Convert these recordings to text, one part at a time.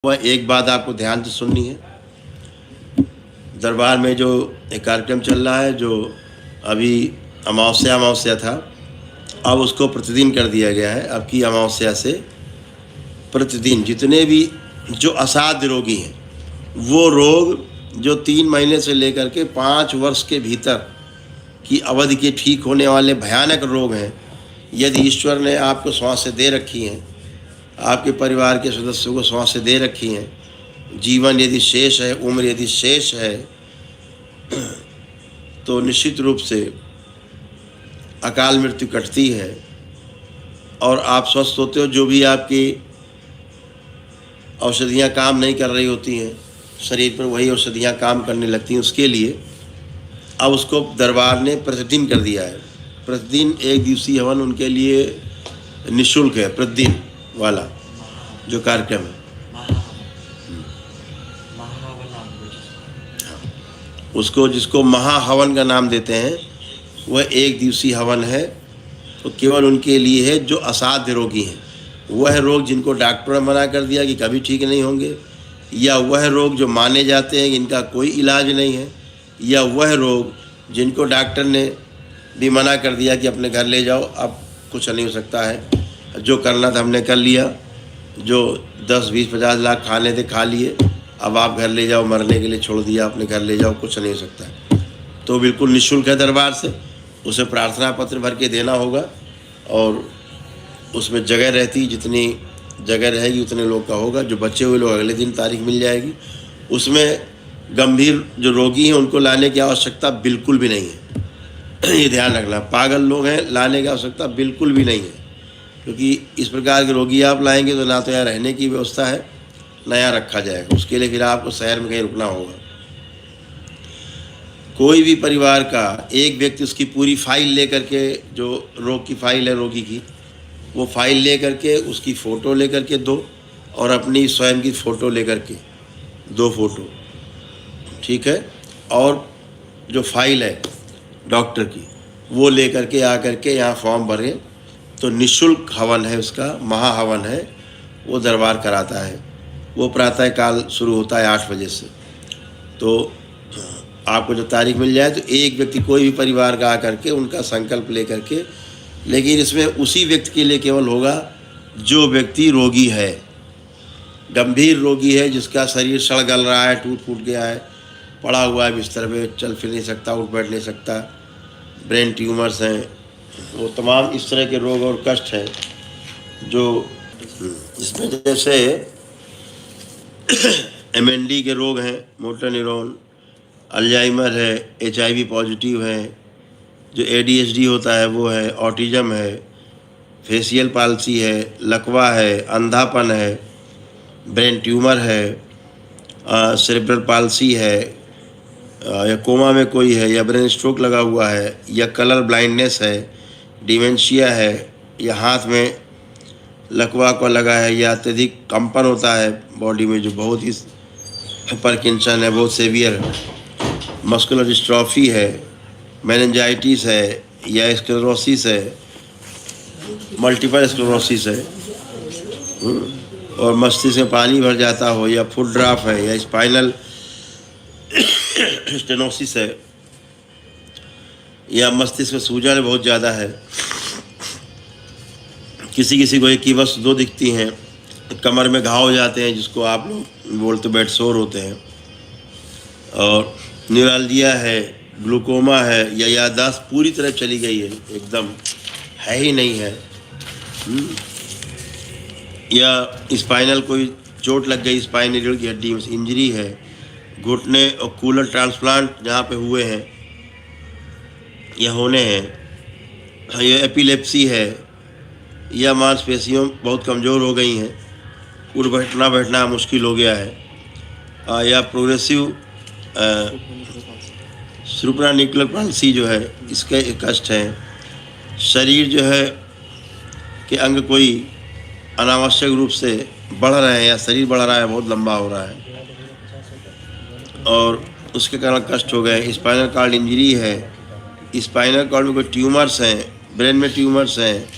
वह एक बात आपको ध्यान से सुननी है। दरबार में जो एक कार्यक्रम चल रहा है, जो अभी अमावस्या था, अब उसको प्रतिदिन कर दिया गया है। अब की अमावस्या से प्रतिदिन जितने भी जो असाध्य रोगी हैं, वो रोग जो 3 महीने से लेकर के 5 वर्ष के भीतर की अवधि के ठीक होने वाले भयानक रोग हैं, यदि ईश्वर ने आपको श्वासें दे रखी हैं, आपके परिवार के सदस्यों को श्वासें दे रखी हैं, जीवन यदि शेष है, उम्र यदि शेष है, तो निश्चित रूप से अकाल मृत्यु कटती है और आप स्वस्थ होते हो। जो भी आपकी औषधियाँ काम नहीं कर रही होती हैं, शरीर पर वही औषधियाँ काम करने लगती हैं। उसके लिए अब उसको दरबार ने प्रतिदिन कर दिया है। प्रतिदिन 1 दिवसीय हवन उनके लिए निःशुल्क है। प्रतिदिन वाला जो कार्यक्रम है, उसको जिसको महाहवन का नाम देते हैं, वह 1 दिवसीय हवन है। तो केवल उनके लिए है जो असाध्य रोगी हैं। वह रोग जिनको डॉक्टर ने मना कर दिया कि कभी ठीक नहीं होंगे, या वह रोग जो माने जाते हैं कि इनका कोई इलाज नहीं है, या वह रोग जिनको डॉक्टर ने भी मना कर दिया कि अपने घर ले जाओ, अब कुछ नहीं हो सकता है, जो करना था हमने कर लिया, जो 10, 20, 50 लाख खाने थे खा लिए, अब आप घर ले जाओ, मरने के लिए छोड़ दिया, अपने घर ले जाओ, कुछ नहीं हो सकता है। तो बिल्कुल निःशुल्क है दरबार से। उसे प्रार्थना पत्र भर के देना होगा और उसमें जगह रहती, जितनी जगह रहेगी उतने लोग का होगा। जो बचे हुए लोग अगले दिन तारीख मिल जाएगी। उसमें गंभीर जो रोगी हैं उनको लाने की आवश्यकता बिल्कुल भी नहीं है। ये ध्यान रखना, पागल लोग हैं, लाने की आवश्यकता बिल्कुल भी नहीं है, क्योंकि इस प्रकार के रोगी आप लाएंगे तो ना तो यहाँ रहने की व्यवस्था है, ना यहाँ रखा जाएगा। उसके लिए फिर आपको शहर में कहीं रुकना होगा। कोई भी परिवार का एक व्यक्ति उसकी पूरी फाइल लेकर के, जो रोग की फाइल है रोगी की, वो फाइल लेकर के उसकी फ़ोटो लेकर के दो, और अपनी स्वयं की फ़ोटो लेकर के 2 फ़ोटो, ठीक है। और जो फाइल है डॉक्टर की, वो लेकर के आकर के यहाँ फॉर्म भरें। तो निःशुल्क हवन है, उसका महाहवन है, वो दरबार कराता है। वो प्रातः काल शुरू होता है 8 बजे से। तो आपको जो तारीख मिल जाए, तो एक व्यक्ति कोई भी परिवार का आकर के उनका संकल्प लेकर के, लेकिन इसमें उसी व्यक्ति के लिए केवल होगा जो व्यक्ति रोगी है, गंभीर रोगी है, जिसका शरीर सड़ गल रहा है, टूट फूट गया है, पड़ा हुआ है बिस्तर पे, चल फिर नहीं सकता, उठ बैठ नहीं सकता, ब्रेन ट्यूमर्स हैं, वो तमाम इस तरह के रोग और कष्ट हैं। जो इसमें जैसे MND के रोग हैं, मोटर न्यूरॉन, अल्जाइमर है, HIV पॉजिटिव है, जो ADHD होता है वो है, ऑटिज़म है, फेशियल पाल्सी है, लकवा है, अंधापन है, ब्रेन ट्यूमर है, सेरेब्रल पाल्सी है, या कोमा में कोई है, या ब्रेन स्ट्रोक लगा हुआ है, या कलर ब्लाइंडनेस है, डिमेंशिया है, या हाथ में लकवा को लगा है, या अत्यधिक कंपन होता है बॉडी में, जो बहुत ही पार्किंसन है, बहुत सेवियर है, मस्कुलर डिस्ट्रॉफी है, मेनिंजाइटिस है, या स्क्लेरोसिस है, मल्टीपल स्क्लेरोसिस है, और मस्तिष्क में पानी भर जाता हो, या फुट ड्राफ्ट है, या स्पाइनल स्टेनोसिस है, या मस्तिष्क में सूजन बहुत ज़्यादा है, किसी को एक ही बस 2 दिखती हैं, कमर में घाव हो जाते हैं, जिसको आप लोग बोलते बेड सोर होते हैं, और न्यूरालजिया है, ग्लूकोमा है, या याददाश्त पूरी तरह चली गई है, एकदम है ही नहीं है, या स्पाइनल कोई चोट लग गई, स्पाइनल रीढ़ की हड्डी में इंजरी है, घुटने और कूलर ट्रांसप्लांट जहाँ पे हुए हैं या होने हैं, या एपिलेप्सी है, या मांसपेशियों बहुत कमज़ोर हो गई हैं, उठ बैठना मुश्किल हो गया है, या प्रोग्रेसिव सुप्रानिकुलर पाल्सी जो है, इसके कष्ट हैं। शरीर जो है कि अंग कोई अनावश्यक रूप से बढ़ रहे हैं, या शरीर बढ़ रहा है, बहुत लंबा हो रहा है, और उसके कारण कष्ट हो गए। स्पाइनल कॉर्ड इंजरी है, स्पाइनल कॉर्ड में कोई ट्यूमर्स हैं, ब्रेन में ट्यूमर्स हैं,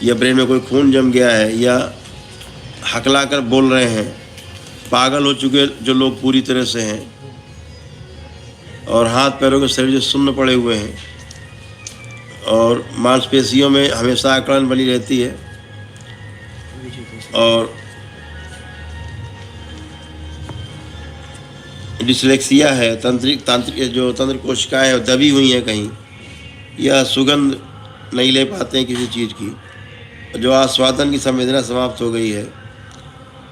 या ब्रेन में कोई खून जम गया है, या हकला कर बोल रहे हैं, पागल हो चुके जो लोग पूरी तरह से हैं, और हाथ पैरों के शरीर जो सुन्न पड़े हुए हैं, और मांसपेशियों में हमेशा अकड़न बनी रहती है, और डिसलेक्सिया है, तांत्रिक जो तंत्र कोशिकाएँ हैं दबी हुई हैं कहीं, या सुगंध नहीं ले पाते हैं किसी चीज़ की, जो आस्वादन की संवेदना समाप्त हो गई है,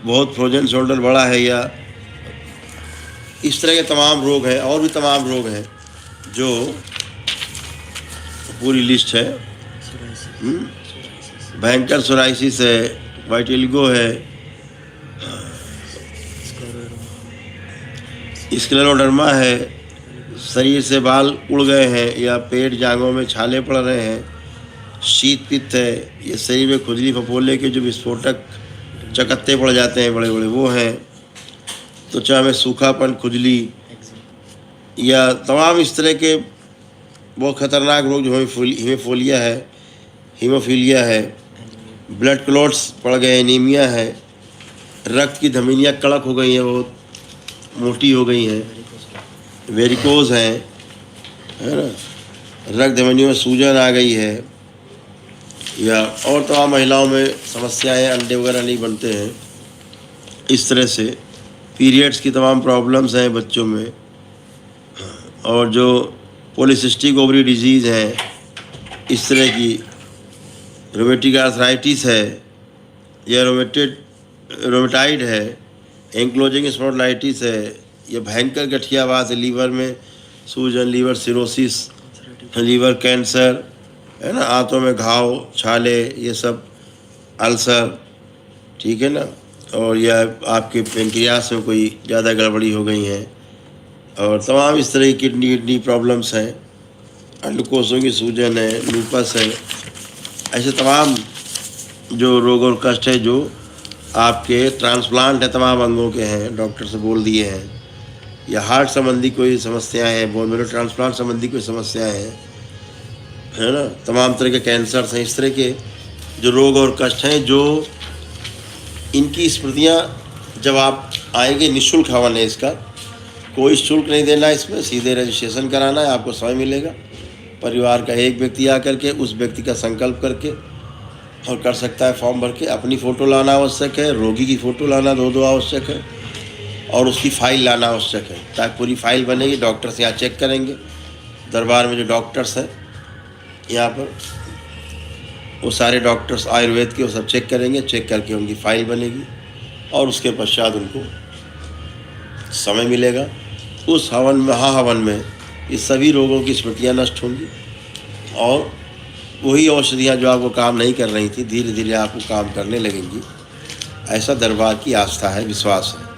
बहुत फ्रोजन शोल्डर बड़ा है, या इस तरह के तमाम रोग हैं। और भी तमाम रोग हैं जो पूरी लिस्ट है। भयंकर सोराइसिस है, वाइटिलिगो है, स्क्लेरोडर्मा है, शरीर से बाल उड़ गए हैं या पेट जांघों में छाले पड़ रहे हैं, शीत पित्त है, ये शरीर में खुजली फफोले के जो विस्फोटक चकत्ते पड़ जाते हैं बड़े बड़े, वो हैं। तो चाहे में सूखापन, खुजली, या तमाम इस तरह के बहुत ख़तरनाक रोग जो हीमोफीलिया है, ब्लड क्लॉट्स पड़ गए, एनीमिया है, रक्त की धमनियाँ कड़क हो गई हैं, बहुत मोटी हो गई हैं, वेरिकोज हैं, है ना, रक्त धमनियों में सूजन आ गई है, या और तमाम महिलाओं में समस्याएं, अंडे वगैरह नहीं बनते हैं, इस तरह से पीरियड्स की तमाम प्रॉब्लम्स हैं बच्चों में, और जो पॉलीसिस्टिक ओवरी डिजीज़ है, इस तरह की रोमेटिक आर्थराइटिस है, या रोमेटाइड है, एंक्लोजिंग स्पॉन्डिलाइटिस है, या भयंकर गठियावात है, लीवर में सूजन, लीवर सिरोसिस, लीवर कैंसर, है ना, आंतों में घाव, छाले, ये सब, अल्सर, ठीक है ना, और या आपके पेनक्रियास में कोई ज़्यादा गड़बड़ी हो गई है, और तमाम इस तरह की किडनी प्रॉब्लम्स हैं, अंडकोशों की सूजन है, लूपस है, ऐसे तमाम जो रोग और कष्ट है जो आपके ट्रांसप्लांट है, तमाम अंगों के हैं, डॉक्टर से बोल दिए हैं, या हार्ट संबंधी कोई समस्याएं हैं, बोन मैरो ट्रांसप्लांट संबंधी कोई समस्याएं हैं, है ना, तमाम तरह के कैंसर्स हैं, इस तरह के जो रोग और कष्ट हैं, जो इनकी स्मृतियाँ जब आप आएंगे, निःशुल्क हवन है इसका, कोई शुल्क नहीं देना है इसमें, सीधे रजिस्ट्रेशन कराना है, आपको समय मिलेगा, परिवार का एक व्यक्ति आकर के उस व्यक्ति का संकल्प करके और कर सकता है फॉर्म भर के। अपनी फ़ोटो लाना आवश्यक है, रोगी की फ़ोटो लाना दो आवश्यक है, और उसकी फ़ाइल लाना आवश्यक है, ताकि पूरी फाइल बनेगी। डॉक्टर्स यहाँ चेक करेंगे, दरबार में जो डॉक्टर्स हैं यहाँ पर, वो सारे डॉक्टर्स आयुर्वेद के वो सब चेक करेंगे, चेक करके उनकी फ़ाइल बनेगी, और उसके पश्चात उनको समय मिलेगा। उस हवन, महाहवन में ये सभी रोगों की स्मृतियाँ नष्ट होंगी, और वही औषधियाँ जो आपको काम नहीं कर रही थी, धीरे धीरे आपको काम करने लगेंगी। ऐसा दरबार की आस्था है, विश्वास है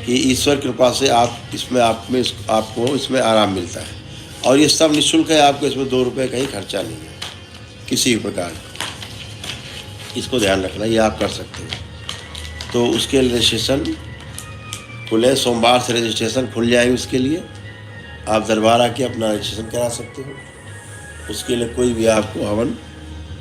कि ईश्वर कृपा से आपको इसमें आराम मिलता है, और ये सब निःशुल्क है, आपको इसमें 2 रुपये का ही खर्चा नहीं है किसी भी प्रकार का। इसको ध्यान रखना, ये आप कर सकते हैं। तो उसके रजिस्ट्रेशन खुले, सोमवार से रजिस्ट्रेशन खुल जाएगी, उसके लिए आप दरबार आके अपना रजिस्ट्रेशन करा सकते हो। उसके लिए कोई भी आपको हवन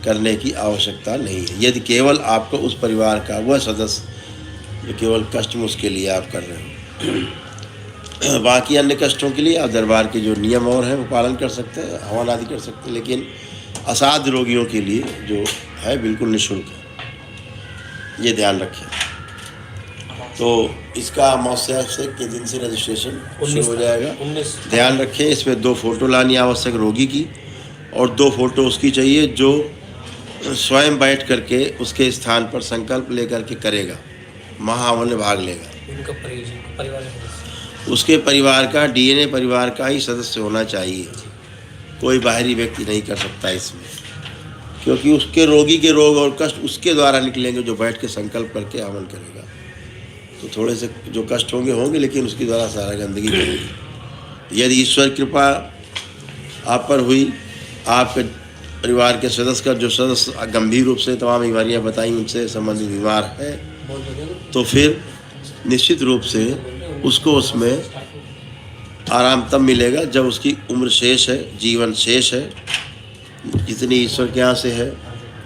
करने की आवश्यकता नहीं है, यदि केवल आपको उस परिवार का वह सदस्य जो केवल कष्ट में, उसके लिए आप कर रहे हो। बाकी अन्य कष्टों के लिए आप दरबार के जो नियम और हैं वो पालन कर सकते हैं, हवन आदि कर सकते हैं, लेकिन असाध्य रोगियों के लिए जो है बिल्कुल निःशुल्क है, ये ध्यान रखें। तो इसका अमावस्या से के दिन से रजिस्ट्रेशन शुरू हो जाएगा। ध्यान रखें, इसमें 2 फोटो लानी आवश्यक रोगी की, और 2 फोटो उसकी चाहिए जो स्वयं बैठ करके उसके स्थान पर संकल्प लेकर के करेगा, महाहवन में भाग लेगा। उसके परिवार का, डीएनए परिवार का ही सदस्य होना चाहिए, कोई बाहरी व्यक्ति नहीं कर सकता इसमें, क्योंकि उसके रोगी के रोग और कष्ट उसके द्वारा निकलेंगे जो बैठ के संकल्प करके हवन करेगा। तो थोड़े से जो कष्ट होंगे, लेकिन उसके द्वारा सारा गंदगी करेगी। यदि ईश्वर कृपा आप पर हुई, आपके परिवार के सदस्य का जो सदस्य गंभीर रूप से तमाम बीमारियां बताई उनसे संबंधित बीमार है, तो फिर निश्चित रूप से उसको उसमें आराम तब मिलेगा जब उसकी उम्र शेष है, जीवन शेष है, जितनी ईश्वर के यहाँ से है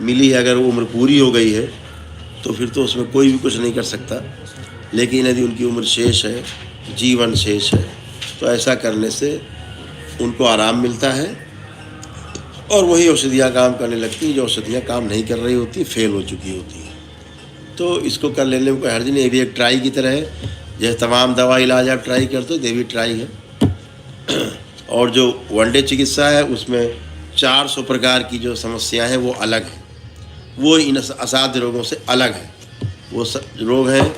मिली है। अगर वो उम्र पूरी हो गई है तो फिर तो उसमें कोई भी कुछ नहीं कर सकता। लेकिन यदि उनकी उम्र शेष है, जीवन शेष है, तो ऐसा करने से उनको आराम मिलता है और वही औषधियाँ काम करने लगती हैं जो औषधियाँ काम नहीं कर रही होती, फेल हो चुकी होती हैं। तो इसको कर लेने में कोई हर्ज नहीं, ये भी एक ट्राई की तरह है। जैसे तमाम दवा इलाज आप ट्राई करते हो, ये भी ट्राई है। और जो वनडे चिकित्सा है उसमें 400 प्रकार की जो समस्याएं हैं वो अलग हैं, वो इन असाध्य रोगों से अलग है। वो रोग हैं,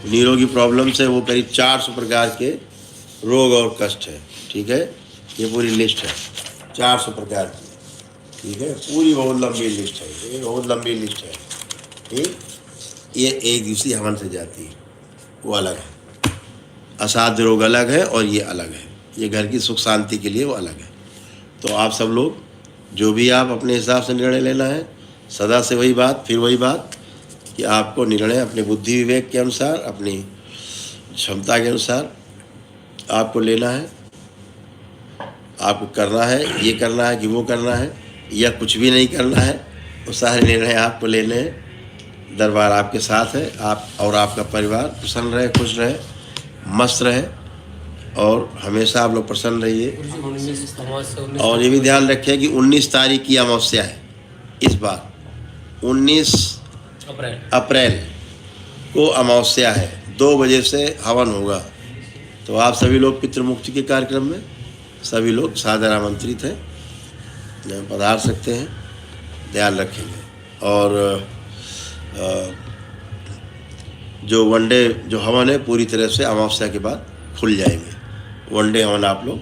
निरोगी प्रॉब्लम से वो करीब 400 प्रकार के रोग और कष्ट है। ठीक है, ये पूरी लिस्ट है 400 प्रकार की। ठीक है, पूरी बहुत लंबी लिस्ट है, ये बहुत लंबी लिस्ट है। ठीक, ये एक दिवसीय हवन से जाती है, वो अलग है। असाध्य रोग अलग है और ये अलग है, ये घर की सुख शांति के लिए वो अलग है। तो आप सब लोग जो भी आप अपने हिसाब से निर्णय लेना है, सदा से वही बात, फिर वही बात कि आपको निर्णय अपने बुद्धि विवेक के अनुसार, अपनी क्षमता के अनुसार आपको लेना है। आपको करना है, ये करना है कि वो करना है, या कुछ भी नहीं करना है, वो सारे निर्णय आपको लेने हैं। दरबार आपके साथ है, आप और आपका परिवार प्रसन्न रहे, खुश रहे, मस्त रहे और हमेशा आप लोग प्रसन्न रहिए। और ये भी ध्यान रखें कि 19 तारीख की अमावस्या है इस बार, 19 अप्रैल को अमावस्या है, 2 बजे से हवन होगा। तो आप सभी लोग पितृमुक्ति के कार्यक्रम में सभी लोग सादर आमंत्रित हैं, पधार सकते हैं, ध्यान रखेंगे। और जो वनडे जो हवन है पूरी तरह से अमावस्या के बाद खुल जाएंगे। वनडे हवन आप लोग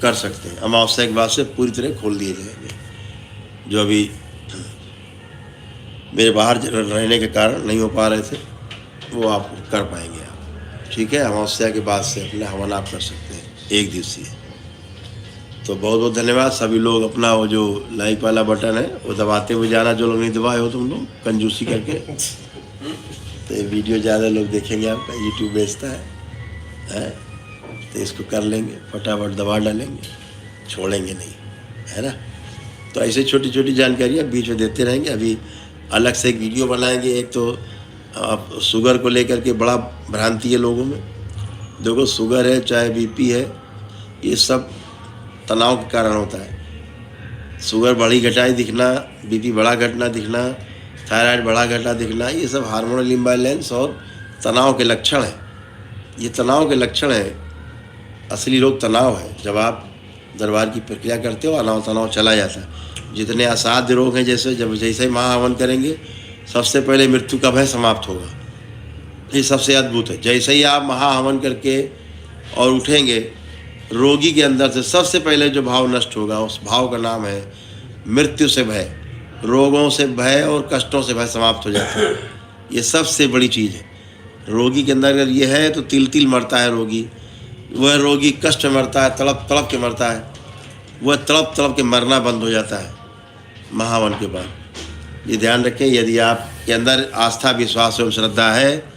कर सकते हैं, अमावस्या के बाद से पूरी तरह खोल दिए जाएंगे। जो अभी मेरे बाहर रहने के कारण नहीं हो पा रहे थे, वो आप कर पाएंगे आप। ठीक है, अमावस्या के बाद से अपना हवन आप कर सकते हैं, एक दिवसीय। तो बहुत बहुत धन्यवाद। सभी लोग अपना वो जो लाइक वाला बटन है वो दबाते हुए जाना, जो लोग नहीं दबाए हो तुम लोग कंजूसी करके। तो ये वीडियो ज़्यादा लोग देखेंगे, आपका यूट्यूब बेचता है, तो इसको कर लेंगे, फटाफट दबा डालेंगे, छोड़ेंगे नहीं, है ना। तो ऐसे छोटी छोटी जानकारियाँ बीच में देते रहेंगे। अभी अलग से एक वीडियो बनाएंगे। एक तो आप शुगर को लेकर के बड़ा भ्रांति है लोगों में। देखो, शुगर है चाहे बीपी है, ये सब तनाव के कारण होता है। शुगर बढ़ी घटाई दिखना, बीपी बड़ा घटना दिखना, थायराइड बड़ा घटना दिखना, ये सब हार्मोनल इम्बैलेंस और तनाव के लक्षण हैं। ये तनाव के लक्षण है, असली रोग तनाव है। जब आप दरबार की प्रक्रिया करते हो, तनाव चला जाता है। जितने असाध्य रोग हैं, जैसे ही महाहवन करेंगे, सबसे पहले मृत्यु का भय समाप्त होगा। ये सबसे अद्भुत है। जैसे ही आप महाहवन करके और उठेंगे, रोगी के अंदर से सबसे पहले जो भाव नष्ट होगा, उस भाव का नाम है मृत्यु से भय। रोगों से भय और कष्टों से भय समाप्त हो जाता है। ये सबसे बड़ी चीज़ है। रोगी के अंदर अगर ये है तो तिल तिल मरता है रोगी। वह रोगी कष्ट में मरता है, तड़प तड़प के मरता है। वह तड़प तड़प के मरना बंद हो जाता है महावन के बाद। ये ध्यान रखें, यदि आपके अंदर आस्था, विश्वास एवं श्रद्धा है,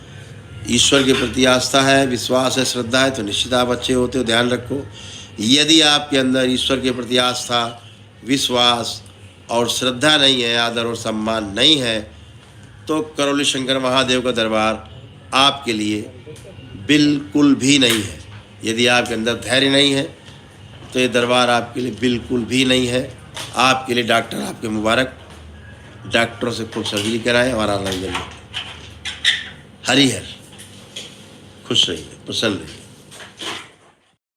ईश्वर के प्रति आस्था है, विश्वास है, श्रद्धा है, तो निश्चित आप अच्छे होते हो। ध्यान रखो, यदि आपके अंदर ईश्वर के प्रति आस्था, विश्वास और श्रद्धा नहीं है, आदर और सम्मान नहीं है, तो करौली शंकर महादेव का दरबार आपके लिए बिल्कुल भी नहीं है। यदि आपके अंदर धैर्य नहीं है तो ये दरबार आपके लिए बिल्कुल भी नहीं है। आपके लिए डॉक्टर आपके मुबारक, डॉक्टरों से खूब सर्जरी कराएं और आनंद लें। हरिहर, खुश रहिए, प्रसन्न रहिए।